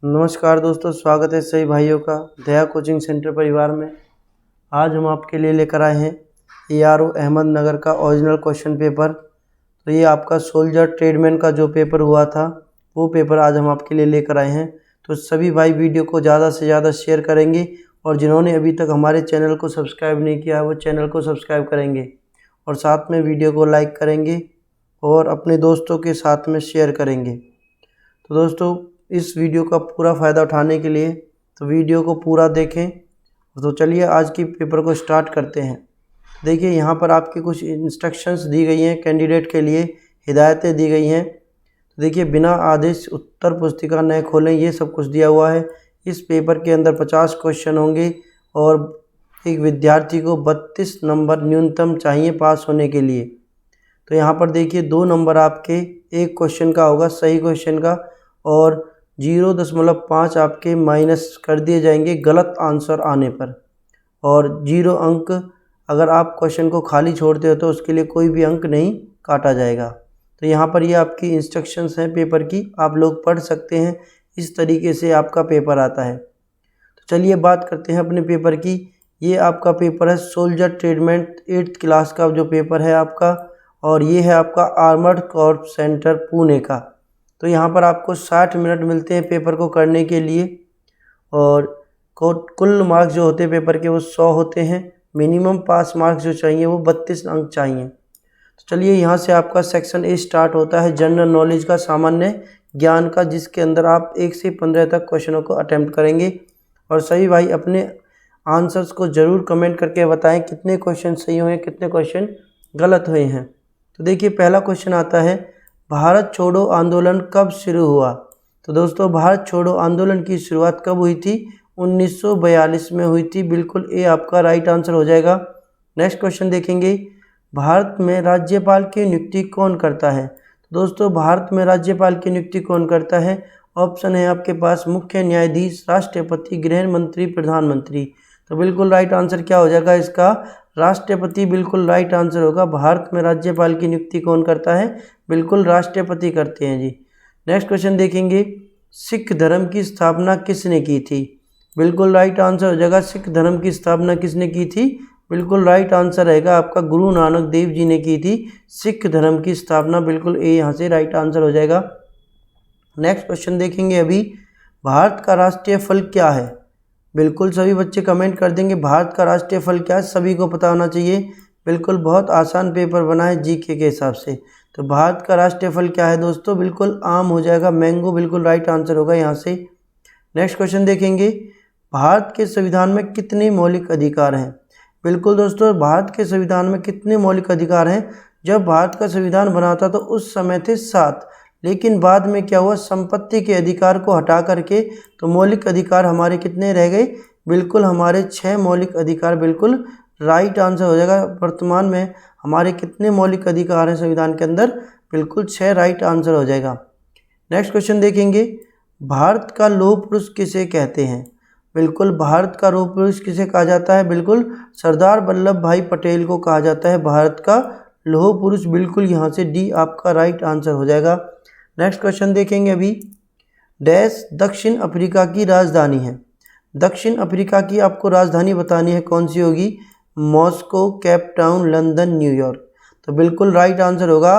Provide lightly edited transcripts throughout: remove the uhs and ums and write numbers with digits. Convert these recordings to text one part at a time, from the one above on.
नमस्कार दोस्तों, स्वागत है सभी भाइयों का दया कोचिंग सेंटर परिवार में। आज हम आपके लिए लेकर आए हैं ARO अहमदनगर का ओरिजिनल क्वेश्चन पेपर। तो ये आपका सोल्जर ट्रेडमैन का जो पेपर हुआ था वो पेपर आज हम आपके लिए लेकर आए हैं। तो सभी भाई वीडियो को ज़्यादा से ज़्यादा शेयर करेंगे और जिन्होंने अभी तक हमारे चैनल को सब्सक्राइब नहीं किया है वो चैनल को सब्सक्राइब करेंगे और साथ में वीडियो को लाइक करेंगे और अपने दोस्तों के साथ में शेयर करेंगे। तो दोस्तों, इस वीडियो का पूरा फ़ायदा उठाने के लिए तो वीडियो को पूरा देखें। तो चलिए आज की पेपर को स्टार्ट करते हैं। देखिए, यहाँ पर आपकी कुछ इंस्ट्रक्शंस दी गई हैं, कैंडिडेट के लिए हिदायतें दी गई हैं। तो देखिए, बिना आदेश उत्तर पुस्तिका न खोलें, ये सब कुछ दिया हुआ है। इस पेपर के अंदर 50 क्वेश्चन होंगे और एक विद्यार्थी को 32 नंबर न्यूनतम चाहिए पास होने के लिए। तो यहाँ पर देखिए 2 नंबर आपके एक क्वेश्चन का होगा, सही क्वेश्चन का, और 0.5 आपके माइनस कर दिए जाएंगे गलत आंसर आने पर, और 0 अंक अगर आप क्वेश्चन को खाली छोड़ते हो तो उसके लिए कोई भी अंक नहीं काटा जाएगा। तो यहाँ पर ये आपकी इंस्ट्रक्शंस हैं पेपर की, आप लोग पढ़ सकते हैं। इस तरीके से आपका पेपर आता है। तो चलिए बात करते हैं अपने पेपर की। ये आपका पेपर है सोल्जर ट्रेडमैन 8th क्लास का जो पेपर है आपका, और ये है आपका आर्मर्ड कॉर्प सेंटर पुणे का। तो यहाँ पर आपको 60 मिनट मिलते हैं पेपर को करने के लिए, और कुल मार्क्स जो होते हैं पेपर के वो 100 होते हैं। मिनिमम पास मार्क्स जो चाहिए वो 32 अंक चाहिए। तो चलिए यहाँ से आपका सेक्शन ए स्टार्ट होता है जनरल नॉलेज का, सामान्य ज्ञान का, जिसके अंदर आप 1 से 15 तक क्वेश्चनों को अटैम्प्ट करेंगे। और सभी भाई अपने आंसर्स को ज़रूर कमेंट करके बताएं कितने क्वेश्चन सही हुए, कितने क्वेश्चन गलत हुए हैं। तो देखिए, पहला क्वेश्चन आता है, भारत छोड़ो आंदोलन कब शुरू हुआ? तो दोस्तों, भारत छोड़ो आंदोलन की शुरुआत कब हुई थी? 1942 में हुई थी। बिल्कुल ए आपका राइट आंसर हो जाएगा। नेक्स्ट क्वेश्चन देखेंगे, भारत में राज्यपाल की नियुक्ति कौन करता है? तो दोस्तों, भारत में राज्यपाल की नियुक्ति कौन करता है? ऑप्शन है आपके पास मुख्य न्यायाधीश, राष्ट्रपति, गृह मंत्री, प्रधानमंत्री। तो बिल्कुल राइट आंसर क्या हो जाएगा इसका? राष्ट्रपति बिल्कुल राइट आंसर होगा। भारत में राज्यपाल की नियुक्ति कौन करता है? बिल्कुल राष्ट्रपति करते हैं जी। नेक्स्ट क्वेश्चन देखेंगे, सिख धर्म की स्थापना किसने की थी? बिल्कुल राइट आंसर हो जाएगा, सिख धर्म की स्थापना किसने की थी? बिल्कुल राइट आंसर रहेगा आपका गुरु नानक देव जी ने की थी सिख धर्म की स्थापना। बिल्कुल ए यहाँ से राइट आंसर हो जाएगा। नेक्स्ट क्वेश्चन देखेंगे अभी, भारत का राष्ट्रीय फल क्या है? बिल्कुल सभी बच्चे कमेंट कर देंगे भारत का राष्ट्रीय फल क्या है, सभी को पता होना चाहिए। बिल्कुल बहुत आसान पेपर बना है जीके के हिसाब से। तो भारत का राष्ट्रीय फल क्या है दोस्तों? बिल्कुल आम हो जाएगा, मैंगो बिल्कुल राइट आंसर होगा यहाँ से। नेक्स्ट क्वेश्चन देखेंगे, भारत के संविधान में कितने मौलिक अधिकार हैं? बिल्कुल दोस्तों, भारत के संविधान में कितने मौलिक अधिकार हैं? जब भारत का संविधान बना था तो उस समय थे 7, लेकिन बाद में क्या हुआ, संपत्ति के अधिकार को हटा करके तो मौलिक अधिकार हमारे कितने रह गए? बिल्कुल हमारे 6 मौलिक अधिकार। बिल्कुल राइट आंसर हो जाएगा। वर्तमान में हमारे कितने मौलिक अधिकार हैं संविधान के अंदर? बिल्कुल 6 राइट आंसर हो जाएगा। नेक्स्ट क्वेश्चन देखेंगे, भारत का लौह पुरुष किसे कहते हैं? बिल्कुल भारत का लौह पुरुष किसे कहा जाता है? बिल्कुल सरदार वल्लभ भाई पटेल को कहा जाता है भारत का लौह पुरुष। बिल्कुल यहाँ से डी आपका राइट आंसर हो जाएगा। नेक्स्ट क्वेश्चन देखेंगे अभी, डैश दक्षिण अफ्रीका की राजधानी है? दक्षिण अफ्रीका की आपको राजधानी बतानी है, कौन सी होगी? Moscow, Cape Town, London, New York. तो बिल्कुल राइट आंसर होगा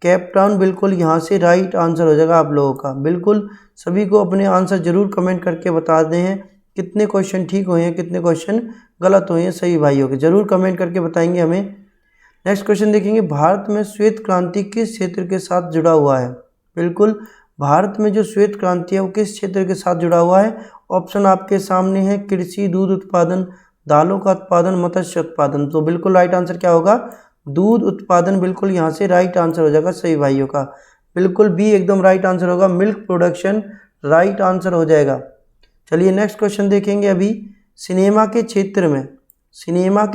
केप टाउन। बिल्कुल यहाँ से राइट आंसर हो जाएगा आप लोगों का। बिल्कुल सभी को अपने आंसर जरूर कमेंट करके बता दें हैं कितने क्वेश्चन ठीक हुए हैं, कितने क्वेश्चन गलत हुए हैं। सही भाइयों के जरूर कमेंट करके बताएंगे हमें। नेक्स्ट क्वेश्चन देखेंगे, भारत में श्वेत क्रांति किस क्षेत्र के साथ जुड़ा हुआ है? बिल्कुल भारत में जो श्वेत क्रांति है वो किस क्षेत्र के साथ जुड़ा हुआ है? ऑप्शन आपके सामने है, कृषि, दूध उत्पादन, दालों का उत्पादन, मत्स्य उत्पादन। तो बिल्कुल राइट आंसर क्या होगा? दूध उत्पादन। बिल्कुल यहाँ से राइट आंसर हो जाएगा सही भाइयों का। बिल्कुल बी एकदम राइट आंसर होगा, मिल्क प्रोडक्शन राइट आंसर हो जाएगा। चलिए नेक्स्ट क्वेश्चन देखेंगे अभी, सिनेमा के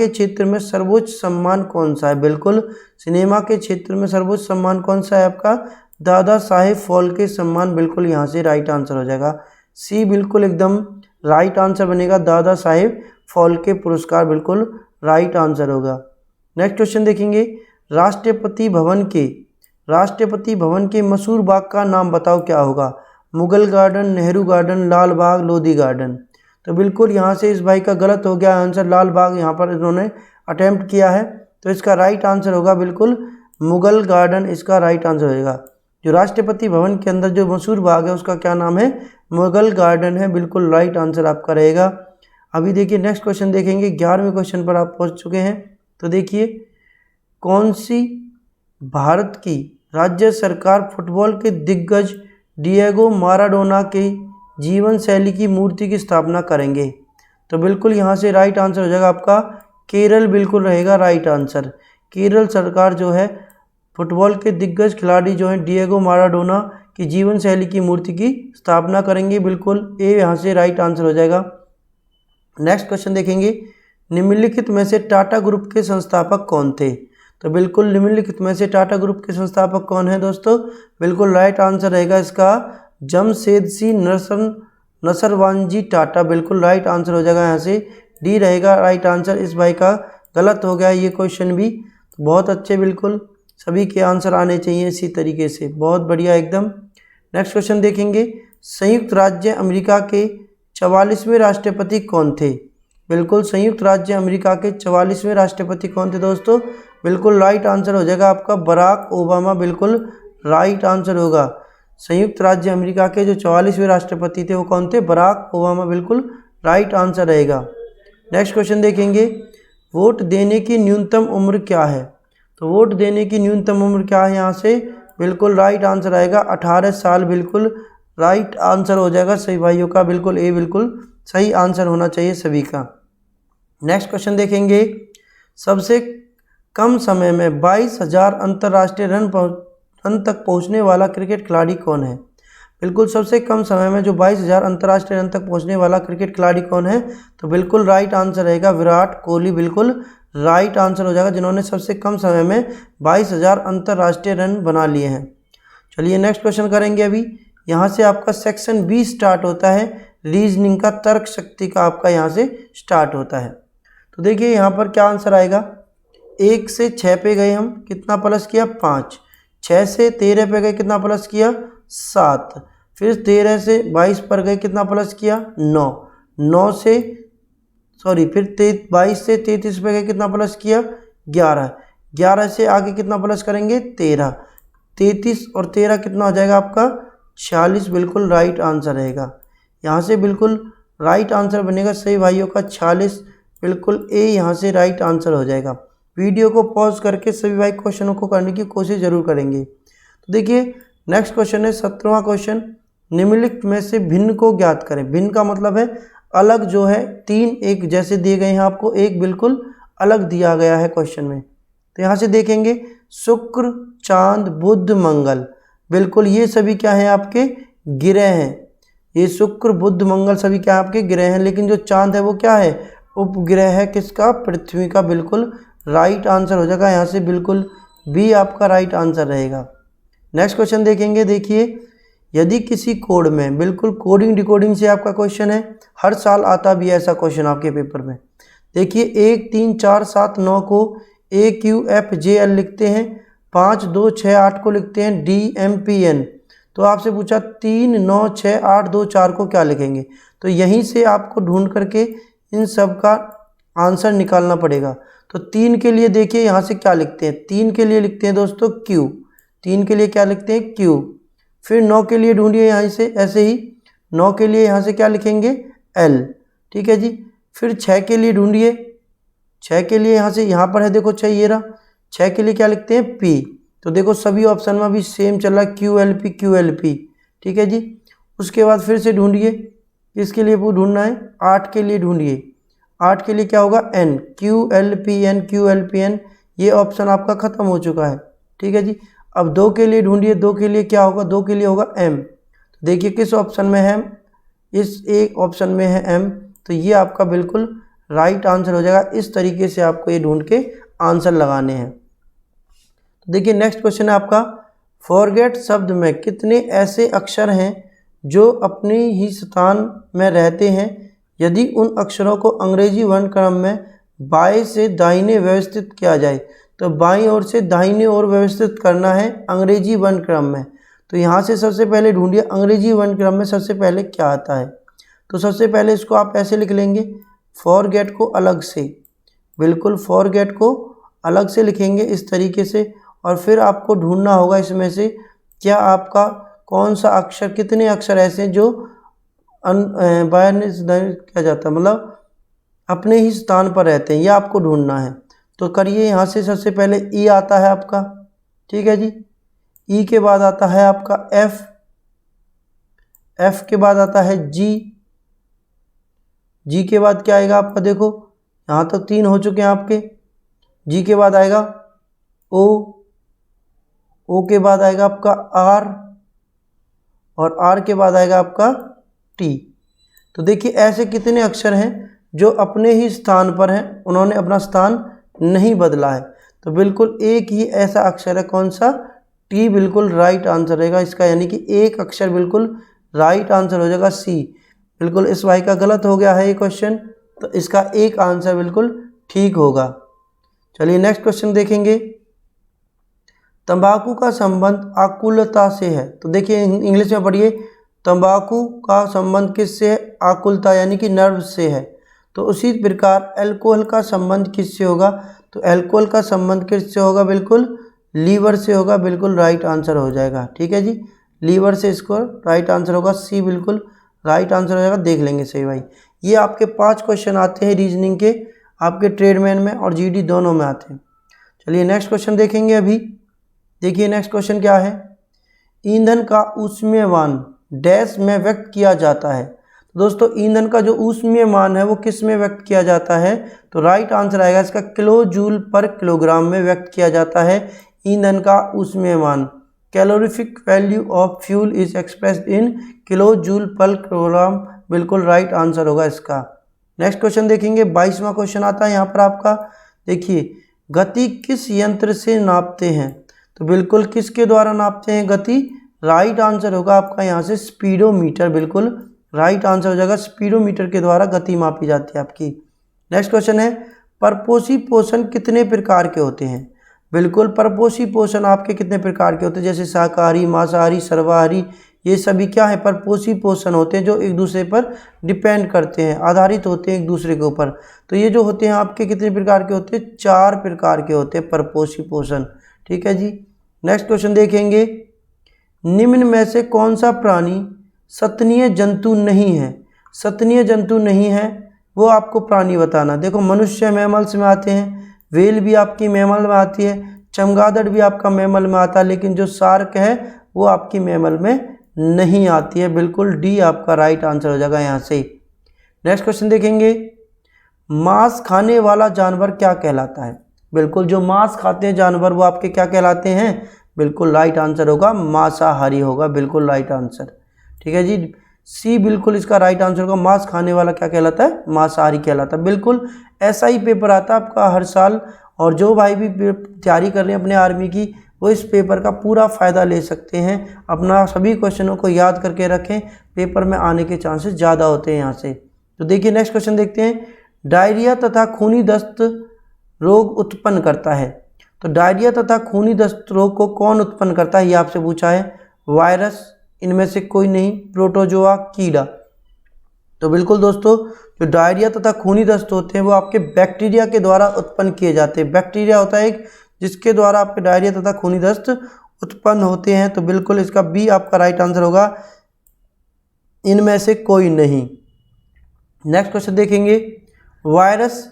क्षेत्र में सर्वोच्च सम्मान कौन सा है? बिल्कुल सिनेमा के क्षेत्र में सर्वोच्च सम्मान कौन सा है आपका? दादा साहेब फाल्के सम्मान। बिल्कुल यहाँ से राइट आंसर हो जाएगा। सी बिल्कुल एकदम राइट आंसर बनेगा, दादा साहेब फाल्के पुरस्कार बिल्कुल राइट आंसर होगा। नेक्स्ट क्वेश्चन देखेंगे, राष्ट्रपति भवन के मशहूर बाग का नाम बताओ क्या होगा? मुगल गार्डन, नेहरू गार्डन, लाल बाग, लोधी गार्डन। तो बिल्कुल यहाँ से इस भाई का गलत हो गया आंसर, लाल बाग यहाँ पर इन्होंने अटेम्प्ट किया है। तो इसका राइट आंसर होगा बिल्कुल मुगल गार्डन, इसका राइट आंसर होगा। जो राष्ट्रपति भवन के अंदर जो मशहूर बाग है उसका क्या नाम है? मुगल गार्डन है, बिल्कुल राइट आंसर आपका रहेगा। अभी देखिए नेक्स्ट क्वेश्चन देखेंगे, 11वें क्वेश्चन पर आप पहुंच चुके हैं। तो देखिए, कौन सी भारत की राज्य सरकार फुटबॉल के दिग्गज डिएगो माराडोना के जीवन शैली की मूर्ति की स्थापना करेंगे? तो बिल्कुल यहाँ से राइट आंसर हो जाएगा आपका केरल, बिल्कुल रहेगा राइट आंसर। केरल सरकार जो है फुटबॉल के दिग्गज खिलाड़ी जो हैं डिएगो माराडोना की जीवन शैली की मूर्ति की स्थापना करेंगे, बिल्कुल ए यहाँ से राइट आंसर हो जाएगा। नेक्स्ट क्वेश्चन देखेंगे, निम्नलिखित में से टाटा ग्रुप के संस्थापक कौन थे? तो बिल्कुल निम्नलिखित में से टाटा ग्रुप के संस्थापक कौन है दोस्तों? बिल्कुल राइट आंसर रहेगा इसका जमशेदजी नसरवानजी टाटा, बिल्कुल राइट आंसर हो जाएगा यहाँ से डी रहेगा राइट आंसर। इस भाई का गलत हो गया ये क्वेश्चन भी। बहुत अच्छे, बिल्कुल सभी के आंसर आने चाहिए इसी तरीके से, बहुत बढ़िया एकदम। नेक्स्ट क्वेश्चन देखेंगे, संयुक्त राज्य अमेरिका के 44वें राष्ट्रपति कौन थे? बिल्कुल संयुक्त राज्य अमेरिका के 44वें राष्ट्रपति कौन थे दोस्तों? बिल्कुल राइट आंसर हो जाएगा आपका बराक ओबामा, बिल्कुल राइट आंसर होगा। संयुक्त राज्य अमेरिका के जो 44वें राष्ट्रपति थे वो कौन थे? बराक ओबामा, बिल्कुल राइट आंसर रहेगा। नेक्स्ट क्वेश्चन देखेंगे, वोट देने की न्यूनतम उम्र क्या है? तो वोट देने की न्यूनतम उम्र क्या है यहाँ से? बिल्कुल राइट आंसर आएगा 18 साल, बिल्कुल राइट आंसर हो जाएगा सही भाइयों का, बिल्कुल ए बिल्कुल सही आंसर होना चाहिए सभी का। नेक्स्ट क्वेश्चन देखेंगे, सबसे कम समय में 22,000 अंतर्राष्ट्रीय रन तक पहुंचने वाला क्रिकेट खिलाड़ी कौन है? बिल्कुल सबसे कम समय में जो 22,000 अंतर्राष्ट्रीय रन तक पहुंचने वाला क्रिकेट खिलाड़ी कौन है? तो बिल्कुल राइट आंसर रहेगा विराट कोहली, बिल्कुल राइट आंसर हो जाएगा, जिन्होंने सबसे कम समय में 22,000 अंतर्राष्ट्रीय रन बना लिए हैं। चलिए नेक्स्ट क्वेश्चन करेंगे। अभी यहाँ से आपका सेक्शन बी स्टार्ट होता है, रीजनिंग का, तर्क शक्ति का आपका यहाँ से स्टार्ट होता है। तो देखिए यहाँ पर क्या आंसर आएगा, 1 से 6 पे गए हम, कितना प्लस किया? 5। 6 से 13 पे गए, कितना प्लस किया? 7। फिर 13 से 22 पर गए, कितना प्लस किया? 9। 9 से फिर 22 से 33 पे गए, कितना प्लस किया? 11। 11 से आगे कितना प्लस करेंगे? 13। 33 और 13 कितना हो जाएगा आपका? 46, बिल्कुल राइट आंसर रहेगा। यहाँ से बिल्कुल राइट आंसर बनेगा सही भाइयों का 46, बिल्कुल ए यहाँ से राइट आंसर हो जाएगा। वीडियो को पॉज करके सभी भाई क्वेश्चनों को करने की कोशिश जरूर करेंगे। तो देखिए नेक्स्ट क्वेश्चन है 17वां क्वेश्चन, निम्नलिखित में से भिन्न को ज्ञात करें। भिन्न का मतलब है अलग, जो है 3 एक जैसे दिए गए हैं आपको, एक बिल्कुल अलग दिया गया है क्वेश्चन में। तो यहाँ से देखेंगे शुक्र, चांद, बुध, मंगल, बिल्कुल ये सभी क्या हैं? आपके ग्रह हैं। ये शुक्र, बुध, मंगल सभी क्या आपके ग्रह हैं, लेकिन जो चांद है वो क्या है? उपग्रह है, किसका? पृथ्वी का, बिल्कुल राइट आंसर हो जाएगा यहाँ से, बिल्कुल बी आपका राइट आंसर रहेगा। नेक्स्ट क्वेश्चन देखेंगे। देखिए, यदि किसी कोड में, बिल्कुल कोडिंग डिकोडिंग से आपका क्वेश्चन है, हर साल आता भी है ऐसा क्वेश्चन आपके पेपर में। देखिए 1 3 4 7 9 को AQFJL लिखते हैं, 5 2 6 8 को लिखते हैं DMPN। तो आपसे पूछा 3 9 6 8 2 4 को क्या लिखेंगे? तो यहीं से आपको ढूंढ करके इन सब का आंसर निकालना पड़ेगा। तो 3 के लिए देखिए यहाँ से क्या लिखते हैं, 3 के लिए लिखते हैं दोस्तों Q, 3 के लिए क्या लिखते हैं? Q। फिर 9 के लिए ढूंढिए यहाँ से, ऐसे ही 9 के लिए यहाँ से क्या लिखेंगे? L, ठीक है जी। फिर 6 के लिए ढूंढिए, 6 के लिए यहाँ से, यहाँ पर है देखो 6, ये रहा, 6 के लिए क्या लिखते हैं? P। तो देखो सभी ऑप्शन में अभी सेम चल रहा है, QLP QLP, ठीक है जी। उसके बाद फिर से ढूंढिए, इसके लिए वो ढूंढना है, 8 के लिए ढूंढिए, 8 के लिए क्या होगा? N, QLPN QLPN, ये ऑप्शन आपका खत्म हो चुका है, ठीक है जी। अब 2 के लिए ढूंढिए, 2 के लिए क्या होगा? 2 के लिए होगा M। तो देखिए किस ऑप्शन में है? इस एक ऑप्शन में है M, तो ये आपका बिल्कुल राइट आंसर हो जाएगा। इस तरीके से आपको ये ढूंढ के आंसर लगाने हैं। तो देखिए नेक्स्ट क्वेश्चन है आपका, फॉरगेट शब्द में कितने ऐसे अक्षर हैं जो अपने ही स्थान में रहते हैं? यदि उन अक्षरों को अंग्रेजी वर्णक्रम में बाएं से दाहिने व्यवस्थित किया जाए, तो बाईं ओर से दाहिने ओर व्यवस्थित करना है अंग्रेजी वर्णक्रम में। तो यहाँ से सबसे पहले ढूंढिए अंग्रेजी वर्णक्रम में सबसे पहले क्या आता है। तो सबसे पहले इसको आप ऐसे लिख लेंगे, फॉरगेट को अलग से, बिल्कुल फॉरगेट को अलग से लिखेंगे इस तरीके से। और फिर आपको ढूंढना होगा इसमें से क्या आपका कौन सा अक्षर, कितने अक्षर ऐसे हैं जो किया जाता है, मतलब अपने ही स्थान पर रहते हैं, ये आपको ढूंढना है। तो करिए, यहाँ से सबसे पहले ई आता है आपका, ठीक है जी। ई के बाद आता है आपका एफ, एफ के बाद आता है जी, जी के बाद क्या आएगा आपका, देखो यहाँ तक 3 हो चुके हैं आपके। जी के बाद आएगा ओ, ओ के बाद आएगा आपका आर, और आर के बाद आएगा आपका टी। तो देखिए ऐसे कितने अक्षर हैं जो अपने ही स्थान पर हैं, उन्होंने अपना स्थान नहीं बदला है। तो बिल्कुल एक ही ऐसा अक्षर है, कौन सा, टी, बिल्कुल राइट आंसर रहेगा इसका, यानी कि एक अक्षर बिल्कुल राइट आंसर हो जाएगा सी। बिल्कुल इस भाई का गलत हो गया है ये क्वेश्चन, तो इसका एक आंसर बिल्कुल ठीक होगा। चलिए नेक्स्ट क्वेश्चन देखेंगे। तंबाकू का संबंध आकुलता से है। तो देखिए इंग्लिश में पढ़िए, तंबाकू का संबंध किससे है, आकुलता यानी कि नर्व से है। तो उसी प्रकार अल्कोहल का संबंध किससे होगा, तो अल्कोहल का संबंध किससे होगा, बिल्कुल लीवर से होगा, बिल्कुल राइट आंसर हो जाएगा, ठीक है जी। लीवर से इसको राइट आंसर होगा, सी बिल्कुल राइट आंसर हो जाएगा। देख लेंगे सही भाई। ये आपके 5 क्वेश्चन आते हैं रीजनिंग के, आपके ट्रेडमैन में और जीडी दोनों में आते हैं। चलिए नेक्स्ट क्वेश्चन देखेंगे अभी। देखिए नेक्स्ट क्वेश्चन क्या है, ईंधन का ऊष्मीयमान डैश में व्यक्त किया जाता है। तो दोस्तों ईंधन का जो ऊष्मीयमान है वो किस में व्यक्त किया जाता है, तो राइट आंसर आएगा इसका किलो जूल पर किलोग्राम में व्यक्त किया जाता है ईंधन का ऊष्मीयमान। Calorific value of fuel is expressed in kilo joule per kilogram, बिल्कुल राइट आंसर होगा इसका। नेक्स्ट क्वेश्चन देखेंगे, 22वां क्वेश्चन आता है यहाँ पर आपका। देखिए गति किस यंत्र से नापते हैं, तो बिल्कुल किसके द्वारा नापते हैं गति, राइट आंसर होगा आपका यहाँ से स्पीडोमीटर, बिल्कुल राइट आंसर हो जाएगा, स्पीडोमीटर के द्वारा गति मापी जाती है आपकी। नेक्स्ट क्वेश्चन है, परपोषी पोषण कितने प्रकार के होते हैं। बिल्कुल परपोषी पोषण आपके कितने प्रकार के होते हैं, जैसे शाकाहारी, मांसाहारी, सर्वाहारी, ये सभी क्या है, परपोषी पोषण होते हैं जो एक दूसरे पर डिपेंड करते हैं, आधारित होते हैं एक दूसरे के ऊपर। तो ये जो होते हैं आपके कितने प्रकार के होते हैं, 4 प्रकार के होते हैं परपोषी पोषण, ठीक है जी। नेक्स्ट क्वेश्चन देखेंगे, निम्न में से कौन सा प्राणी सतनीय जंतु नहीं है। सतनीय जंतु नहीं है वो आपको प्राणी बताना। देखो मनुष्य मैमल्स में आते हैं, व्हेल भी आपकी मैमल में आती है, चमगादड़ भी आपका मैमल में आता है, लेकिन जो शार्क है वो आपकी मैमल में नहीं आती है, बिल्कुल डी आपका राइट आंसर हो जाएगा यहाँ से। नेक्स्ट क्वेश्चन देखेंगे, मांस खाने वाला जानवर क्या कहलाता है। बिल्कुल जो मांस खाते हैं जानवर वो आपके क्या कहलाते हैं, बिल्कुल राइट आंसर होगा मांसाहारी होगा, बिल्कुल राइट आंसर, ठीक है जी। सी बिल्कुल इसका राइट आंसर होगा, मांस खाने वाला क्या कहलाता है, मांसाहारी कहलाता है। बिल्कुल ऐसा ही पेपर आता है आपका हर साल, और जो भाई भी तैयारी कर रहे हैं अपने आर्मी की वो इस पेपर का पूरा फ़ायदा ले सकते हैं। अपना सभी क्वेश्चनों को याद करके रखें, पेपर में आने के चांसेस ज़्यादा होते हैं यहाँ से। तो देखिए नेक्स्ट क्वेश्चन देखते हैं, डायरिया तथा खूनी दस्त रोग उत्पन्न करता है। तो डायरिया तथा खूनी दस्त रोग को कौन उत्पन्न करता है, ये आपसे पूछा है। वायरस, इनमें से कोई नहीं, प्रोटोजोआ, कीड़ा। तो बिल्कुल दोस्तों जो डायरिया तथा खूनी दस्त होते हैं वो आपके बैक्टीरिया के द्वारा उत्पन्न किए जाते हैं। बैक्टीरिया होता है एक जिसके द्वारा आपके डायरिया तथा खूनी दस्त उत्पन्न होते हैं। तो बिल्कुल इसका बी आपका राइट आंसर होगा, इनमें से कोई नहीं। नेक्स्ट क्वेश्चन देखेंगे, वायरस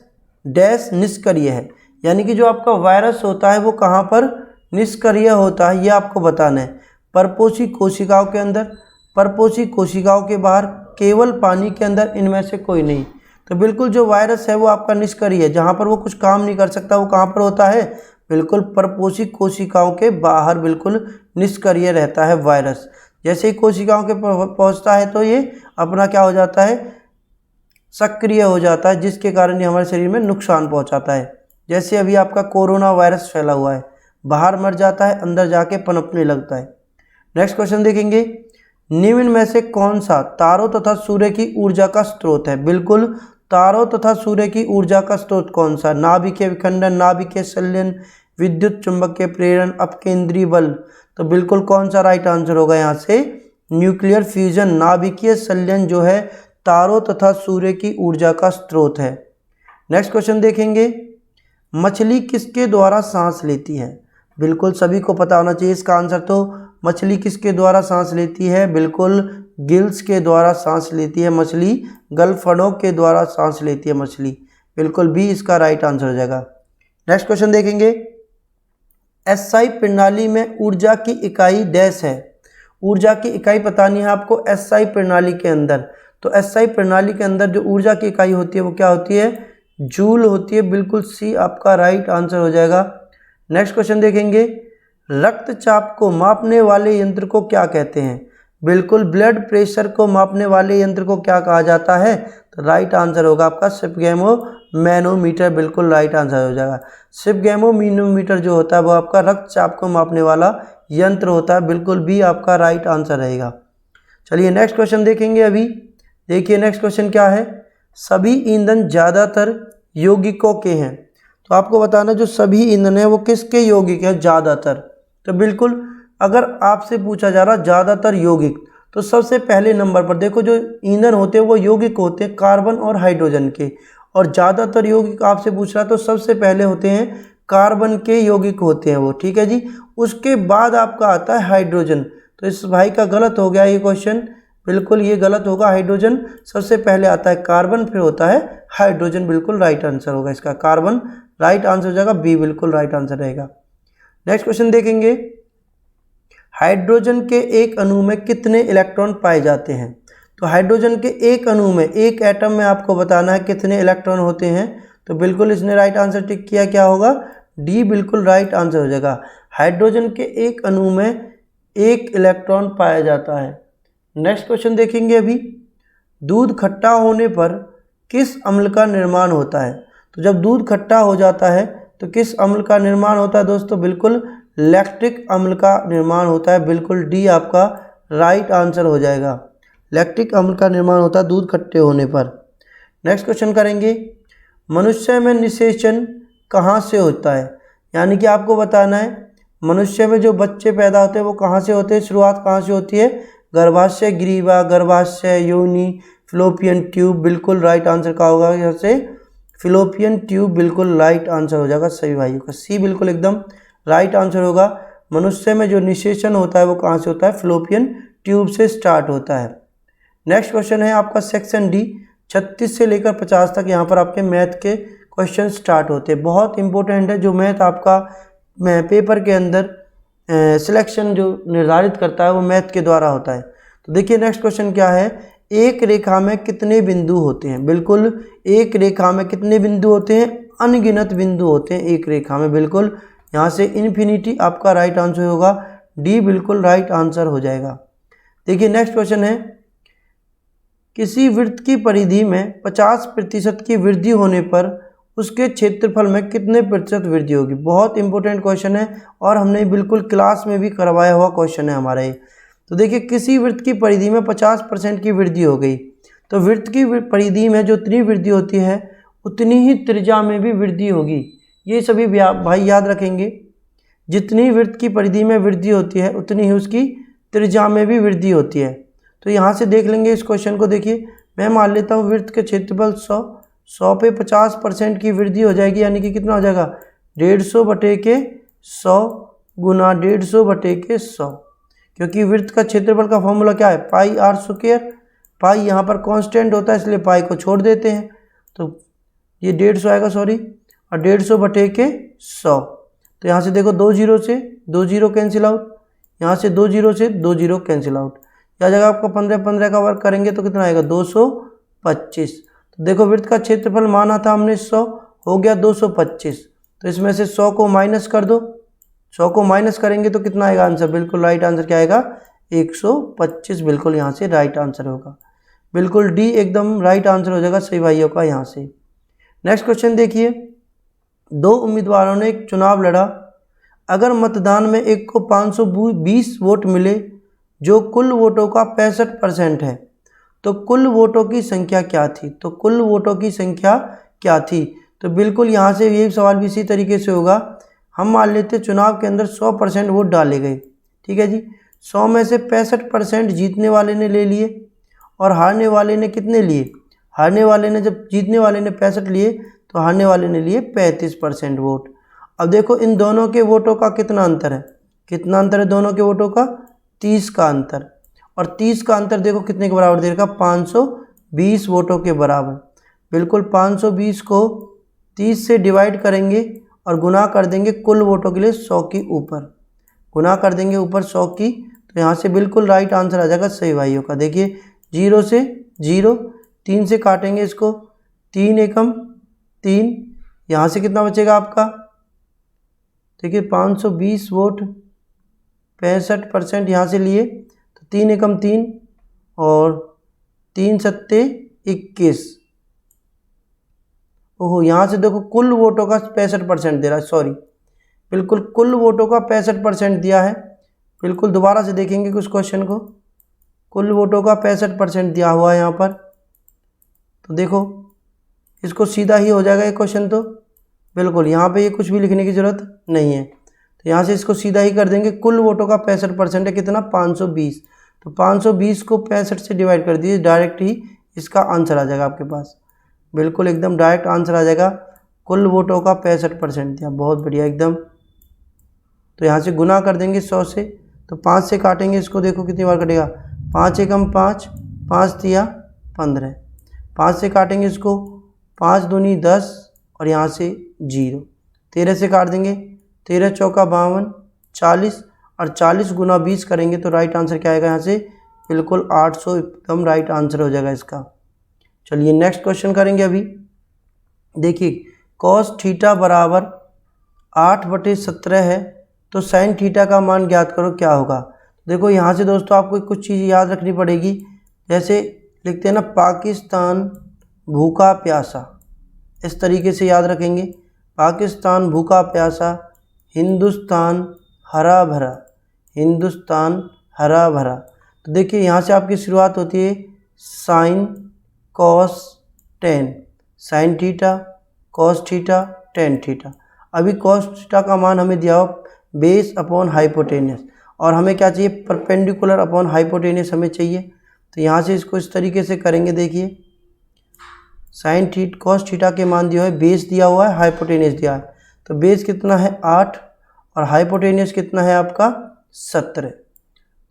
डैश निष्क्रिय है, यानी कि जो आपका वायरस होता है वो कहाँ पर निष्क्रिय होता है, ये आपको बताना है। परपोषी कोशिकाओं के अंदर, परपोषी कोशिकाओं के बाहर, केवल पानी के अंदर, इनमें से कोई नहीं। तो बिल्कुल जो वायरस है वो आपका निष्क्रिय है, जहाँ पर वो कुछ काम नहीं कर सकता वो कहाँ पर होता है, बिल्कुल परपोषी कोशिकाओं के बाहर बिल्कुल निष्क्रिय रहता है वायरस। जैसे ही कोशिकाओं के पहुँचता है तो ये अपना क्या हो जाता है, सक्रिय हो जाता है, जिसके कारण ये हमारे शरीर में नुकसान पहुँचाता है। जैसे अभी आपका कोरोना वायरस फैला हुआ है, बाहर मर जाता है, अंदर जाके पनपने लगता है। नेक्स्ट क्वेश्चन देखेंगे, निम्न में से कौन सा तारों तथा सूर्य की ऊर्जा का स्रोत है। बिल्कुल तारों तथा सूर्य की ऊर्जा का स्रोत कौन सा, नाभिकीय विखंडन, नाभिकीय संलयन, विद्युत चुंबकीय प्रेरण, अपकेंद्री बल। तो बिल्कुल कौन सा राइट आंसर होगा यहाँ से? न्यूक्लियर फ्यूजन, नाभिकीय संलयन जो है तारों तथा सूर्य की ऊर्जा का स्रोत है। नेक्स्ट क्वेश्चन देखेंगे, मछली किसके द्वारा सांस लेती है? बिल्कुल सभी को पता होना चाहिए इसका आंसर। तो मछली किसके द्वारा सांस लेती है? बिल्कुल गिल्स के द्वारा सांस लेती है मछली, गलफड़ों के द्वारा सांस लेती है मछली। बिल्कुल बी इसका राइट आंसर हो जाएगा। नेक्स्ट क्वेश्चन देखेंगे, एसआई प्रणाली में ऊर्जा की इकाई डैश है। ऊर्जा की इकाई पता नहीं है आपको एसआई प्रणाली के अंदर। तो एसआई प्रणाली के अंदर जो ऊर्जा की इकाई होती है वो क्या होती है? जूल होती है। बिल्कुल सी आपका राइट आंसर हो जाएगा। नेक्स्ट क्वेश्चन देखेंगे, रक्तचाप को मापने वाले यंत्र को क्या कहते हैं? बिल्कुल ब्लड प्रेशर को मापने वाले यंत्र को क्या कहा जाता है? तो राइट आंसर होगा आपका स्फिग्मो मैनोमीटर। बिल्कुल राइट आंसर हो जाएगा। स्फिग्मो मैनोमीटर जो होता है वो आपका रक्तचाप को मापने वाला यंत्र होता है। बिल्कुल भी आपका राइट आंसर रहेगा। चलिए नेक्स्ट क्वेश्चन देखेंगे। अभी देखिए नेक्स्ट क्वेश्चन क्या है, सभी ईंधन ज़्यादातर यौगिकों के हैं। तो आपको बताना जो सभी ईंधन है वो किसके यौगिक है? ज़्यादातर। तो बिल्कुल अगर आपसे पूछा जा रहा ज़्यादातर यौगिक, तो सबसे पहले नंबर पर देखो जो ईंधन होते हैं वो यौगिक होते हैं कार्बन और हाइड्रोजन के, और ज़्यादातर यौगिक आपसे पूछ रहा तो सबसे पहले होते हैं कार्बन के यौगिक होते हैं वो, ठीक है जी। उसके बाद आपका आता है हाइड्रोजन। तो इस भाई का गलत हो गया ये क्वेश्चन, बिल्कुल ये गलत होगा। हाइड्रोजन सबसे पहले आता है कार्बन, फिर होता है हाइड्रोजन। बिल्कुल राइट आंसर होगा इसका, कार्बन राइट आंसर हो जाएगा, बी बिल्कुल राइट आंसर रहेगा। नेक्स्ट क्वेश्चन देखेंगे, हाइड्रोजन के एक अणु में कितने इलेक्ट्रॉन पाए जाते हैं? तो हाइड्रोजन के एक अणु में, एक एटम में आपको बताना है कितने इलेक्ट्रॉन होते हैं। तो बिल्कुल इसने राइट आंसर टिक किया, क्या होगा? डी बिल्कुल राइट आंसर हो जाएगा। हाइड्रोजन के एक अणु में एक इलेक्ट्रॉन पाया जाता है। नेक्स्ट क्वेश्चन देखेंगे अभी, दूध खट्टा होने पर किस अम्ल का निर्माण होता है? तो जब दूध खट्टा हो जाता है तो किस अम्ल का निर्माण होता है दोस्तों? बिल्कुल लैक्टिक अम्ल का निर्माण होता है। बिल्कुल डी आपका राइट आंसर हो जाएगा। लैक्टिक अम्ल का निर्माण होता है दूध खट्टे होने पर। नेक्स्ट क्वेश्चन करेंगे, मनुष्य में निषेचन कहाँ से होता है? यानी कि आपको बताना है मनुष्य में जो बच्चे पैदा होते हैं वो कहाँ से होते हैं, शुरुआत कहाँ से होती है? गर्भाशय ग्रीवा, गर्भाशय योनि, फिलोपियन ट्यूब। बिल्कुल राइट आंसर का होगा यहाँ से फिलोपियन ट्यूब। बिल्कुल राइट आंसर हो जाएगा सभी भाइयों का, सी बिल्कुल एकदम राइट आंसर होगा। मनुष्य में जो निषेचन होता है वो कहाँ से होता है? फिलोपियन ट्यूब से स्टार्ट होता है। नेक्स्ट क्वेश्चन है आपका सेक्शन डी, 36 से लेकर 50 तक यहाँ पर आपके मैथ के क्वेश्चन स्टार्ट होते हैं। बहुत इंपॉर्टेंट है, जो मैथ आपका पेपर के अंदर सिलेक्शन जो निर्धारित करता है वो मैथ के द्वारा होता है। तो देखिए नेक्स्ट क्वेश्चन क्या है, एक रेखा में कितने बिंदु होते हैं? बिल्कुल एक रेखा में कितने बिंदु होते हैं? अनगिनत बिंदु होते हैं एक रेखा में। बिल्कुल यहाँ से इन्फिनिटी आपका राइट आंसर होगा, डी बिल्कुल राइट आंसर हो जाएगा। देखिए नेक्स्ट क्वेश्चन है, किसी वृत्त की परिधि में 50% की वृद्धि होने पर उसके क्षेत्रफल में कितने प्रतिशत वृद्धि होगी? बहुत इंपॉर्टेंट क्वेश्चन है और हमने बिल्कुल क्लास में भी करवाया हुआ क्वेश्चन है हमारा ये। तो देखिए किसी वृत्त की परिधि में 50% की वृद्धि हो गई, तो वृत्त की परिधि में जो उतनी वृद्धि होती है उतनी ही त्रिज्या में भी वृद्धि होगी। ये सभी भाई याद रखेंगे, जितनी वृत्त की परिधि में वृद्धि होती है उतनी ही उसकी त्रिज्या में भी वृद्धि होती है। तो यहाँ से देख लेंगे इस क्वेश्चन को। देखिए मैं मान लेता हूँ वृत्त के क्षेत्रफल 100 पे 50% की वृद्धि हो जाएगी, यानी कि कितना हो जाएगा? 150/100 गुना 150/100, क्योंकि वृत्त का क्षेत्रफल का फॉर्मूला क्या है? पाई आर स्क्वायर। पाई यहाँ पर कांस्टेंट होता है इसलिए पाई को छोड़ देते हैं, तो ये 150 आएगा, सॉरी, और 150/100। तो यहाँ से देखो 2 जीरो से 2 जीरो कैंसिल आउट, यहाँ से 2 जीरो से 2 जीरो कैंसिल आउट। या जगह आपको 15 का वर्क करेंगे तो कितना आएगा? 225। तो देखो वृत्त का क्षेत्रफल माना था हमने 100, हो गया 225। तो इसमें से 100 को माइनस कर दो, 100 को माइनस करेंगे तो कितना आएगा आंसर? बिल्कुल राइट आंसर क्या आएगा? 125। बिल्कुल यहाँ से राइट आंसर होगा। बिल्कुल डी एकदम राइट आंसर हो जाएगा सही भाइयों का यहाँ से। नेक्स्ट क्वेश्चन देखिए, 2 उम्मीदवारों ने एक चुनाव लड़ा। अगर मतदान में एक को 520 वोट मिले जो कुल वोटों का 65% है, तो कुल वोटों की संख्या क्या थी? तो कुल वोटों की संख्या क्या थी? तो बिल्कुल यहाँ से ये सवाल भी इसी तरीके से होगा। हम मान लेते चुनाव के अंदर 100% वोट डाले गए, ठीक है जी। 100 में से 65% जीतने वाले ने ले लिए और हारने वाले ने कितने लिए, हारने वाले ने, जब जीतने वाले ने 65 लिए तो हारने वाले ने लिए 35% वोट। अब देखो इन दोनों के वोटों का कितना अंतर है, कितना अंतर है दोनों के वोटों का, 30 का अंतर। और 30 का अंतर देखो कितने के बराबर दे रखा, 520 वोटों के बराबर। बिल्कुल 520 को 30 से डिवाइड करेंगे और गुना कर देंगे कुल वोटों के लिए 100 के ऊपर, गुना कर देंगे ऊपर 100 की, तो यहाँ से बिल्कुल राइट आंसर आ जाएगा सही भाइयों का। देखिए 0 से 0, 3 से काटेंगे इसको, 3 एकम 3, यहाँ से कितना बचेगा आपका, देखिए 520 वोट 65% यहाँ से लिए तो 3 एकम 3 और 3 सत्ते 21। ओहो, यहाँ से देखो कुल वोटों का 65% दे रहा है, सॉरी, बिल्कुल कुल वोटों का 65% दिया है। बिल्कुल दोबारा से देखेंगे कुछ क्वेश्चन को, कुल वोटों का 65% दिया हुआ है यहाँ पर। तो देखो इसको सीधा ही हो जाएगा ये क्वेश्चन, तो बिल्कुल यहाँ पे ये कुछ भी लिखने की ज़रूरत नहीं है, तो यहाँ से इसको सीधा ही कर देंगे। कुल वोटों का 65% है कितना, 520, तो 520 को 65 से डिवाइड कर दीजिए, डायरेक्ट ही इसका आंसर आ जाएगा आपके पास, बिल्कुल एकदम डायरेक्ट आंसर आ जाएगा। कुल वोटों का 65% दिया, बहुत बढ़िया एकदम। तो यहाँ से गुना कर देंगे 100 से, तो 5 से काटेंगे इसको, देखो कितनी बार कटेगा, 5 एकम 5, 5 तिया 15, 5 से काटेंगे इसको, 5 दूनी 10 और यहाँ से 0, 13 से काट देंगे, 13 चौका 52, 40 और 40 गुना 20 करेंगे तो राइट आंसर क्या आएगा यहाँ से, बिल्कुल 800 एकदम राइट आंसर हो जाएगा इसका। चलिए नेक्स्ट क्वेश्चन करेंगे अभी। देखिए cos थीटा बराबर 8/17 है, तो sin थीटा का मान ज्ञात करो क्या होगा। देखो यहाँ से दोस्तों आपको कुछ चीज़ याद रखनी पड़ेगी, जैसे लिखते हैं ना पाकिस्तान भूखा प्यासा, इस तरीके से याद रखेंगे, पाकिस्तान भूखा प्यासा, हिंदुस्तान हरा भरा, हिंदुस्तान हरा भरा। तो देखिए यहाँ से आपकी शुरुआत होती है sine cos tan, sine theta cos theta tan theta. अभी कॉस थीटा का मान हमें दिया हो बेस अपॉन हाइपोटेनियस, और हमें क्या चाहिए, परपेंडिकुलर अपॉन हाइपोटेनियस हमें चाहिए। तो यहाँ से इसको इस तरीके से करेंगे, देखिए साइन थीटा कॉस थीटा के मान दिया है, बेस दिया हुआ है, हाइपोटेनियस दिया है, तो बेस कितना है 8 और हाइपोटेनियस कितना है आपका 17।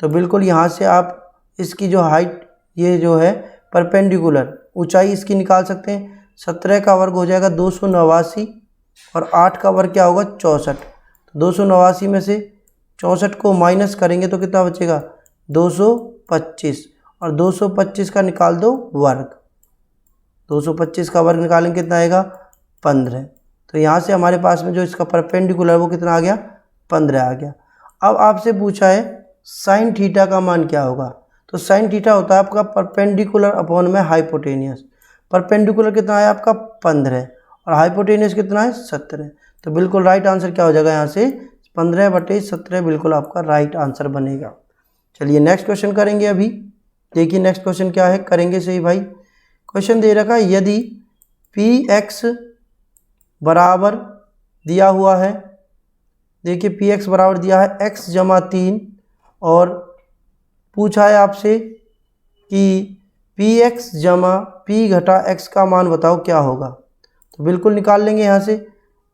तो बिल्कुल यहाँ से आप इसकी जो हाइट, ये जो है परपेंडिकुलर ऊंचाई इसकी निकाल सकते हैं। 17 का वर्ग हो जाएगा 289 और 8 का वर्ग क्या होगा 64। तो 289 में से 64 को माइनस करेंगे तो कितना बचेगा 225, और 225 का निकाल दो वर्ग, 225 का वर्ग निकालेंगे कितना आएगा 15। तो यहाँ से हमारे पास में जो इसका परपेंडिकुलर वो कितना आ गया 15 आ गया। अब आपसे पूछा है साइन थीटा का मान क्या होगा, तो साइन थीटा होता है आपका परपेंडिकुलर अपॉन में हाइपोटेनियस। परपेंडिकुलर कितना है आपका 15 और हाइपोटेनियस कितना है 17। तो बिल्कुल राइट आंसर क्या हो जाएगा यहाँ से 15/17 बिल्कुल आपका राइट आंसर बनेगा। चलिए नेक्स्ट क्वेश्चन करेंगे अभी। देखिए नेक्स्ट क्वेश्चन क्या है, करेंगे सही भाई। क्वेश्चन दे रखा है यदि px बराबर दिया हुआ है, देखिए px बराबर दिया है x जमा 3 और पूछा है आपसे कि px जमा p घटा x का मान बताओ क्या होगा। तो बिल्कुल निकाल लेंगे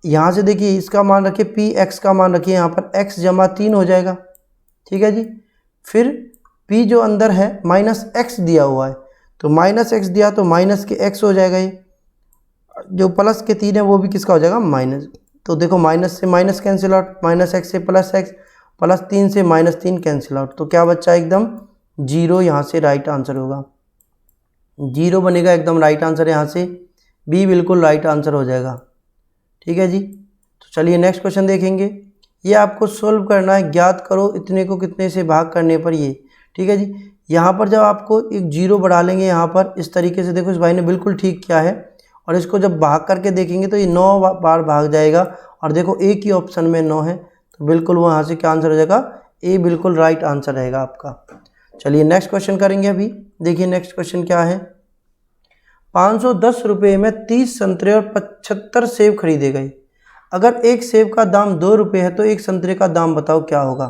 यहाँ से देखिए इसका मान रखिए px का मान रखिए यहाँ पर x जमा 3 हो जाएगा, ठीक है जी। फिर p जो अंदर है माइनस x दिया हुआ है, तो माइनस x दिया तो माइनस के x हो जाएगा, ये जो प्लस के 3 है वो भी किसका हो जाएगा माइनस। तो देखो माइनस से minus cancel out, minus x से प्लस x, प्लस 3 से माइनस 3 कैंसिल आउट, तो क्या बच्चा एकदम 0 यहाँ से राइट आंसर होगा, 0 बनेगा एकदम राइट आंसर, यहाँ से बी बिल्कुल राइट आंसर हो जाएगा, ठीक है जी। तो चलिए नेक्स्ट क्वेश्चन देखेंगे। ये आपको सोल्व करना है, ज्ञात करो इतने को कितने से भाग करने पर ये, ठीक है जी। यहाँ पर जब आपको एक 0 बढ़ा लेंगे यहाँ पर इस तरीके से, देखो इस भाई ने बिल्कुल ठीक किया है, और इसको जब भाग करके देखेंगे तो ये 9 बार भाग जाएगा, और देखो एक ही ऑप्शन में 9 है, तो बिल्कुल वो यहाँ से क्या आंसर हो जाएगा, ए बिल्कुल राइट आंसर रहेगा आपका। चलिए नेक्स्ट क्वेश्चन करेंगे अभी। देखिए नेक्स्ट क्वेश्चन क्या है, 510 रुपये में 30 संतरे और 75 सेब खरीदे गए। अगर एक सेब का दाम 2 रुपये है तो एक संतरे का दाम बताओ क्या होगा।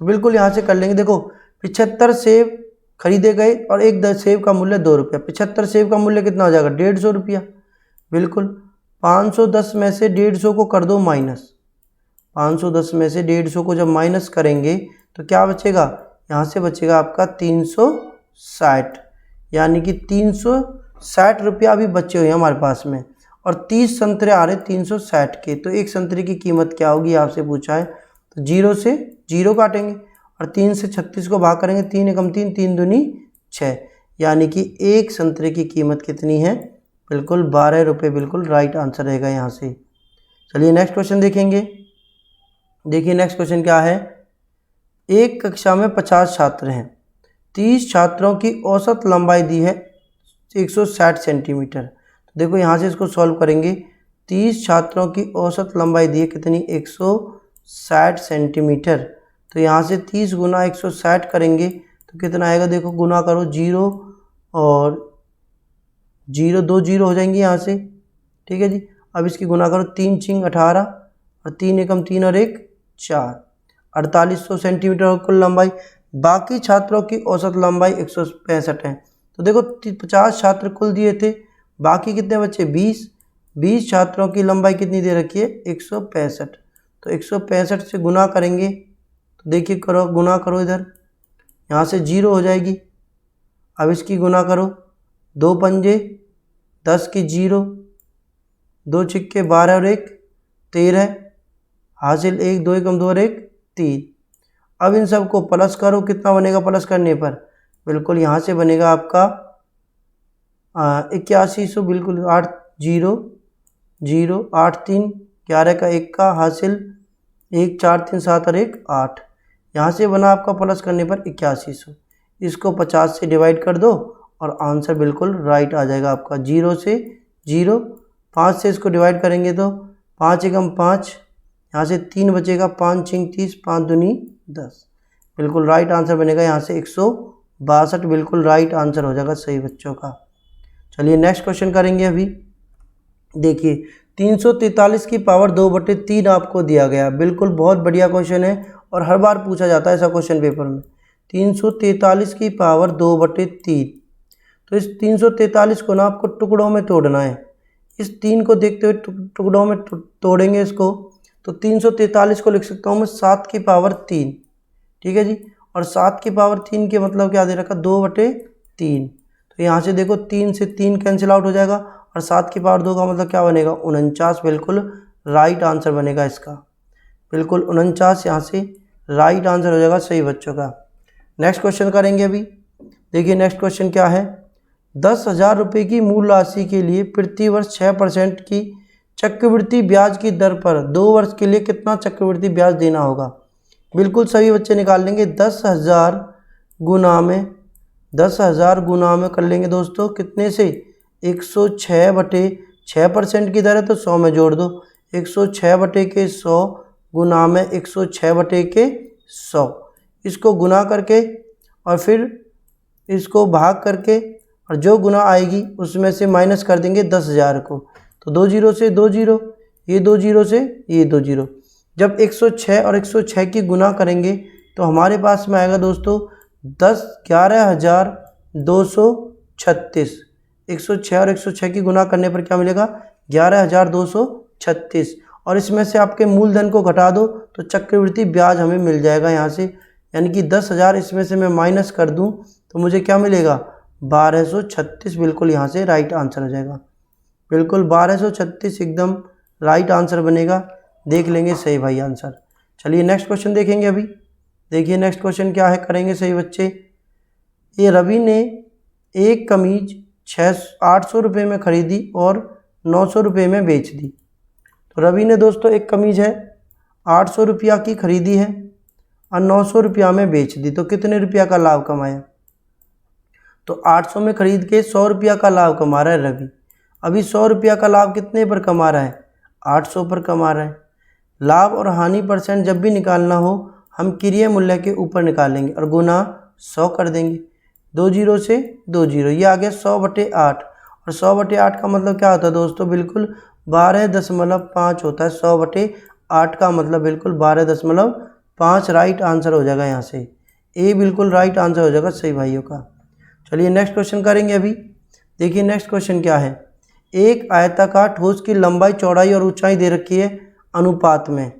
तो बिल्कुल यहाँ से कर लेंगे। देखो 75 सेब खरीदे गए और एक सेब का मूल्य 2 रुपया। 75 सेब का मूल्य कितना हो जाएगा 150 रुपया। बिल्कुल 510 में से 150 को कर दो माइनस। 510 में से 150 को जब माइनस करेंगे तो क्या बचेगा, यहाँ से बचेगा आपका 360, यानी कि 360 रुपया अभी बचे हुए हैं हमारे पास में, और 30 संतरे आ रहे 360 के। तो एक संतरे की कीमत क्या होगी आपसे पूछा है। तो 0 से 0 काटेंगे और 3 से 36 को भाग करेंगे, 3 एकम 3, 3 दूनी 6, यानी कि एक संतरे की कीमत कितनी है, बिल्कुल 12 रुपये। बिल्कुल राइट आंसर रहेगा यहाँ से। चलिए नेक्स्ट क्वेश्चन देखेंगे। देखिए नेक्स्ट क्वेश्चन क्या है। एक कक्षा में 50 छात्र हैं, 30 छात्रों की औसत लंबाई दी है 160 सेंटीमीटर। तो देखो यहाँ से इसको सॉल्व करेंगे। 30 छात्रों की औसत लंबाई दी है कितनी, 160 सेंटीमीटर। तो यहाँ से 30 गुना 160 करेंगे तो कितना आएगा, देखो गुना करो, 0 और 0, 2 0 हो जाएंगी यहाँ से, ठीक है जी। अब इसकी गुना करो, 3 चिंग 18 और 3 एकम 3 और 1 4, 4800 सेंटीमीटर कुल लंबाई। बाकी छात्रों की औसत लंबाई 165 है। तो देखो 50 छात्र कुल दिए थे, बाकी कितने बच्चे 20 छात्रों की लंबाई कितनी दे रखी है 165। तो 165 से गुना करेंगे तो देखिए करो, गुना करो, इधर यहाँ से 0 हो जाएगी। अब इसकी गुना करो, 2 पंजे 10 की 0, 2 छिक्के 12 और 1 13, हासिल 1, 2 एकम 2 और 1 3। अब इन सब को प्लस करो, कितना बनेगा प्लस करने पर, बिल्कुल यहाँ से बनेगा आपका 8100। बिल्कुल 8 0 0 8 3 11 का 1 का, हासिल 1 4 3 7 और 1 8। यहाँ से बना आपका प्लस करने पर 8100। इसको 50 से डिवाइड कर दो और आंसर बिल्कुल राइट आ जाएगा आपका। 0 से 0, 5 से इसको डिवाइड करेंगे तो 5 एकम 5, यहाँ से 3 बचेगा, 5 चिंग 30, 5 दूनी 10। बिल्कुल राइट आंसर बनेगा यहाँ से 162। बिल्कुल राइट आंसर हो जाएगा सही बच्चों का। चलिए नेक्स्ट क्वेश्चन करेंगे अभी। देखिए 343 की पावर 2/3 आपको दिया गया। बिल्कुल बहुत बढ़िया क्वेश्चन है और हर बार पूछा जाता है ऐसा क्वेश्चन पेपर में। 343 की पावर 2/3। तो इस 343 को ना आपको टुकड़ों में तोड़ना है। इस 3 को देखते हुए टुकड़ों में तोड़ेंगे इसको, तो 343 को लिख सकता हूँ मैं 7 की पावर 3, ठीक है जी। और 7 की पावर 3 के मतलब क्या दे रखा, 2/3। तो यहाँ से देखो 3 से 3 कैंसिल आउट हो जाएगा और 7 की पावर 2 का मतलब क्या बनेगा 49। बिल्कुल राइट आंसर बनेगा इसका। बिल्कुल 49 यहाँ से राइट आंसर हो जाएगा सही बच्चों का। नेक्स्ट क्वेश्चन करेंगे अभी। देखिए नेक्स्ट क्वेश्चन क्या है। 10,000 रुपये की मूल राशि के लिए प्रति वर्ष 6% की चक्रवृद्धि ब्याज की दर पर 2 वर्ष के लिए कितना चक्रवृद्धि ब्याज देना होगा। बिल्कुल सभी बच्चे निकाल लेंगे। 10,000 गुना में कर लेंगे दोस्तों, कितने से 106/6% की दर है तो 100 में जोड़ दो। 106/100 गुना में 106/100, इसको गुना करके और फिर इसको भाग करके और जो गुना आएगी उसमें से माइनस कर देंगे 10,000 को। तो 2 0 से 2 0, ये 2 0 से ये 2 0। जब 106 और 106 की गुना करेंगे तो हमारे पास में आएगा दोस्तों 11,236। 106 और 106 की गुना करने पर क्या मिलेगा 11,236। और इसमें से आपके मूलधन को घटा दो तो चक्रवृद्धि ब्याज हमें मिल जाएगा यहाँ से, यानी कि 10,000 इसमें से मैं माइनस कर दूँ तो मुझे क्या मिलेगा 1236। बिल्कुल यहाँ से राइट आंसर हो जाएगा। बिल्कुल 1236 एकदम राइट आंसर बनेगा। देख लेंगे सही भाई आंसर। चलिए नेक्स्ट क्वेश्चन देखेंगे अभी। देखिए नेक्स्ट क्वेश्चन क्या है, करेंगे सही बच्चे। ये रवि ने एक कमीज 800 रुपये में खरीदी और 900 रुपये में बेच दी। तो रवि ने दोस्तों एक कमीज है 800 रुपया की खरीदी है और 900 रुपया में बेच दी, तो कितने रुपया का लाभ कमाया। तो 800 में खरीद के 100 रुपया का लाभ कमा रहा है रवि। अभी 100 रुपया का लाभ कितने पर कमा रहा है 800 पर कमा रहा है। लाभ और हानि परसेंट जब भी निकालना हो हम क्रिया मूल्य के ऊपर निकालेंगे और गुना 100 कर देंगे। 2 0 से 2 0, ये आ गया 100/8। और 100/8 का मतलब क्या होता है दोस्तों, बिल्कुल 12.5 होता है। 100/8 का मतलब बिल्कुल 12.5 राइट आंसर हो जाएगा। यहाँ से ए बिल्कुल राइट आंसर हो जाएगा सही भाइयों का। चलिए नेक्स्ट क्वेश्चन करेंगे। अभी देखिए नेक्स्ट क्वेश्चन क्या है। एक आयताकार ठोस की लंबाई, चौड़ाई और ऊंचाई दे रखी है अनुपात में।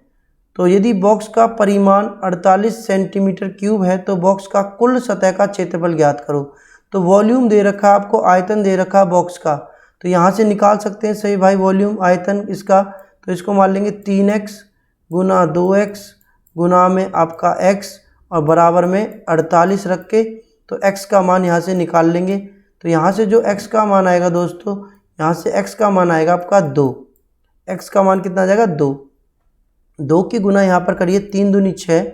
तो यदि बॉक्स का परिमाण 48 सेंटीमीटर क्यूब है तो बॉक्स का कुल सतह का क्षेत्रफल ज्ञात करो। तो वॉल्यूम दे रखा है आपको, आयतन दे रखा है बॉक्स का, तो यहाँ से निकाल सकते हैं सही भाई वॉल्यूम आयतन इसका। तो इसको मान लेंगे 3x गुना 2x गुना में आपका x और बराबर में 48 रख के तो x का मान यहाँ से निकाल लेंगे। तो यहाँ से जो x का मान आएगा दोस्तों, यहाँ से x का मान आएगा आपका 2। x का मान कितना आ जाएगा 2। 2 की गुना यहाँ पर करिए, 3 दूनी 6,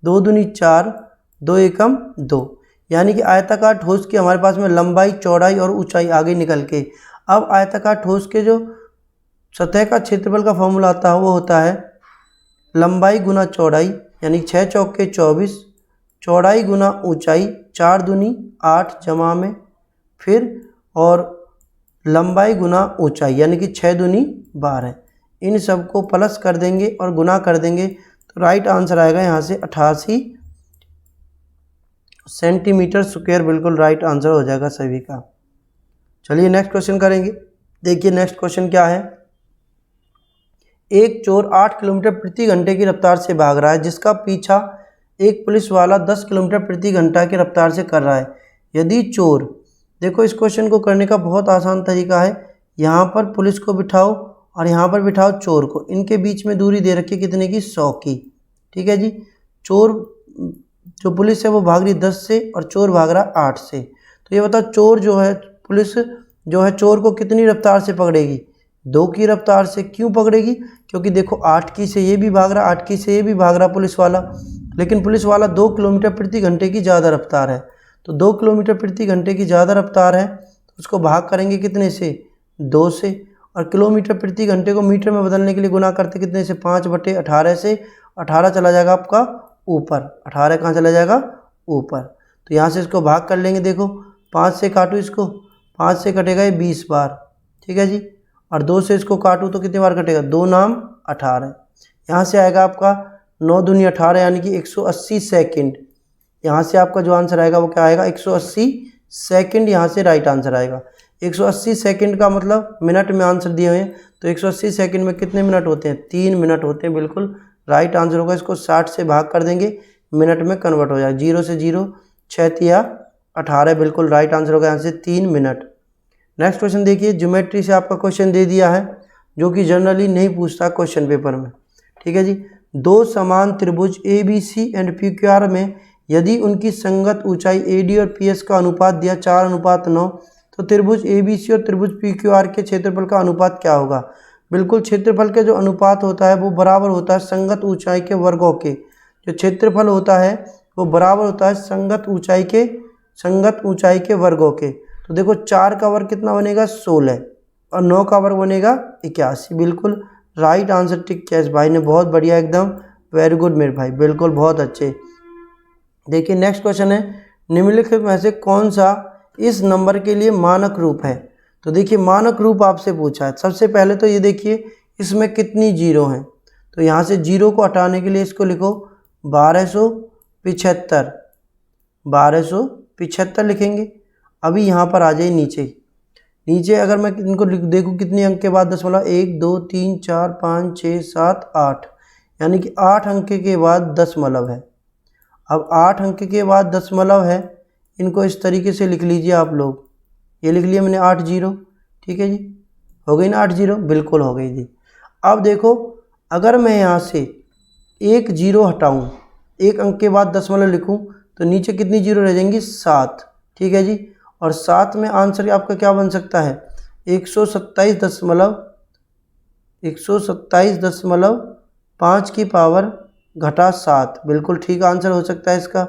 2 दूनी 4, 2 एकम 2। यानी कि आयताकार ठोस की हमारे पास में लंबाई, चौड़ाई और ऊंचाई आगे निकल के। अब आयताकार ठोस के जो सतह का क्षेत्रफल का फॉर्मूला आता है वो होता है लंबाई गुना चौड़ाई, यानी 6 चौके 24, चौड़ाई गुना ऊंचाई 4 दूनी 8 जमा में फिर और लंबाई गुना ऊंचाई यानी कि 6 दूनी 12। इन सबको प्लस कर देंगे और गुना कर देंगे तो राइट आंसर आएगा यहाँ से 88 सेंटीमीटर स्क्वायर। बिल्कुल राइट आंसर हो जाएगा सभी का। चलिए नेक्स्ट क्वेश्चन करेंगे। देखिए नेक्स्ट क्वेश्चन क्या है। एक चोर 8 किलोमीटर प्रति घंटे की रफ्तार से भाग रहा है, जिसका पीछा एक पुलिस वाला 10 किलोमीटर प्रति घंटा की रफ्तार से कर रहा है। यदि चोर, देखो इस क्वेश्चन को करने का बहुत आसान तरीका है। यहाँ पर पुलिस को बिठाओ और यहाँ पर बिठाओ चोर को। इनके बीच में दूरी दे रखी कितने की, 100 की। ठीक है जी। चोर जो पुलिस है वो भाग रही 10 से और चोर भाग रहा 8 से। तो ये बताओ चोर जो है, पुलिस जो है चोर को कितनी रफ्तार से पकड़ेगी, 2 की रफ्तार से। क्यों पकड़ेगी, क्योंकि देखो 8 की से ये भी भाग रहा, 8 की से ये भी भाग रहा पुलिस वाला, लेकिन पुलिस वाला 2 किलोमीटर प्रति घंटे की ज़्यादा रफ्तार है। तो 2 किलोमीटर प्रति घंटे की ज़्यादा रफ्तार है तो उसको भाग करेंगे कितने से, 2 से। और किलोमीटर प्रति घंटे को मीटर में बदलने के लिए गुना करते कितने से, 5/18 से। 18 चला जाएगा आपका ऊपर, 18 कहाँ चला जाएगा ऊपर। तो यहाँ से इसको भाग कर लेंगे। देखो 5 से काटो इसको, 5 से कटेगा ये 20 बार। ठीक है जी। और 2 से इसको काटूँ तो कितनी बार कटेगा, 2 नाम 18। यहाँ से आएगा आपका 9 दूनी 18 यानी कि 180 सेकंड। यहाँ से आपका जो आंसर आएगा वो क्या आएगा, 180 सेकंड। यहाँ से राइट आंसर आएगा। 180 सेकंड का मतलब मिनट में आंसर दिए हुए हैं, तो 180 सेकंड में कितने मिनट होते हैं, 3 मिनट होते हैं। बिल्कुल राइट आंसर होगा। इसको 60 से भाग कर देंगे, मिनट में कन्वर्ट हो जाएगा। 0 से 0, 6 तिया 18, बिल्कुल राइट आंसर होगा यहाँ से 3 मिनट। नेक्स्ट क्वेश्चन देखिए। ज्योमेट्री से आपका क्वेश्चन दे दिया है जो कि जनरली नहीं पूछता क्वेश्चन पेपर में। ठीक है जी। 2 समान त्रिभुज ABC एंड PQR में यदि उनकी संगत ऊंचाई AD और PS का अनुपात दिया 4:9, तो त्रिभुज ABC और त्रिभुज PQR के क्षेत्रफल का अनुपात क्या होगा। बिल्कुल क्षेत्रफल के जो अनुपात होता है वो बराबर होता है संगत ऊंचाई के वर्गों के। जो क्षेत्रफल होता है वो बराबर होता है संगत ऊंचाई के वर्गों के। तो देखो 4 का वर्ग कितना बनेगा, 16 और 9 का वर्ग बनेगा 81। बिल्कुल राइट आंसर टिक किया इस भाई ने, बहुत बढ़िया, एकदम वेरी गुड मेरे भाई, बिल्कुल बहुत अच्छे। देखिए नेक्स्ट क्वेश्चन है। निम्नलिखित में से कौन सा इस नंबर के लिए मानक रूप है। तो देखिए मानक रूप आपसे पूछा है। सबसे पहले तो ये देखिए इसमें कितनी जीरो हैं, तो यहाँ से जीरो को हटाने के लिए इसको लिखो 1275, 1275 लिखेंगे। अभी यहाँ पर आ जाइए नीचे अगर मैं इनको देखूँ कितने अंक के बाद दशमलव, 1 2 3 4 5 6 7 8, यानी कि 8 अंक के बाद दशमलव है। अब 8 अंक के बाद दशमलव है, इनको इस तरीके से लिख लीजिए आप लोग। ये लिख लिया मैंने 8 0। ठीक है जी, हो गई ना 8 0, बिल्कुल हो गई जी। अब देखो अगर मैं यहाँ से 1 0 हटाऊँ, 1 अंक के बाद दशमलव लिखूँ तो नीचे कितनी जीरो रह जाएंगी, 7। ठीक है जी। और 7 में आंसर आपका क्या बन सकता है, 127.5 की पावर घटा 7, बिल्कुल ठीक आंसर हो सकता है इसका।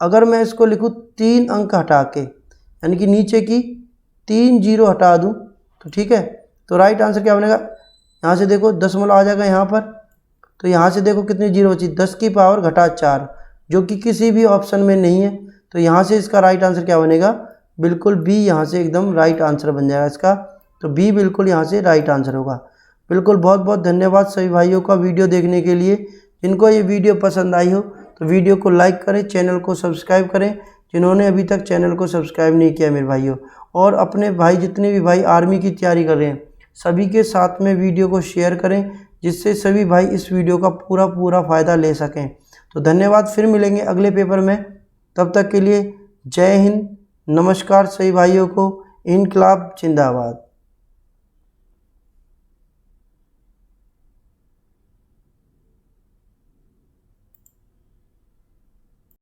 अगर मैं इसको लिखूँ 3 अंक हटा के, यानी कि नीचे की 3 जीरो हटा दूँ तो ठीक है, तो राइट आंसर क्या बनेगा, यहाँ से देखो दशमलव आ जाएगा यहाँ पर, तो यहाँ से देखो कितनी जीरो बची, 10 की पावर घटा 4, जो कि किसी भी ऑप्शन में नहीं है। तो यहाँ से इसका राइट आंसर क्या बनेगा, बिल्कुल बी, यहाँ से एकदम राइट आंसर बन जाएगा इसका तो बी बिल्कुल यहाँ से राइट आंसर होगा। बिल्कुल, बहुत बहुत धन्यवाद सभी भाइयों का वीडियो देखने के लिए। जिनको ये वीडियो पसंद आई हो तो वीडियो को लाइक करें, चैनल को सब्सक्राइब करें जिन्होंने अभी तक चैनल को सब्सक्राइब नहीं किया मेरे भाइयों। और अपने भाई जितने भी भाई आर्मी की तैयारी कर रहे हैं सभी के साथ में वीडियो को शेयर करें, जिससे सभी भाई इस वीडियो का पूरा फ़ायदा ले सकें। तो धन्यवाद, फिर मिलेंगे अगले पेपर में। तब तक के लिए जय हिंद, नमस्कार सभी भाइयों को। इनकलाब जिंदाबाद।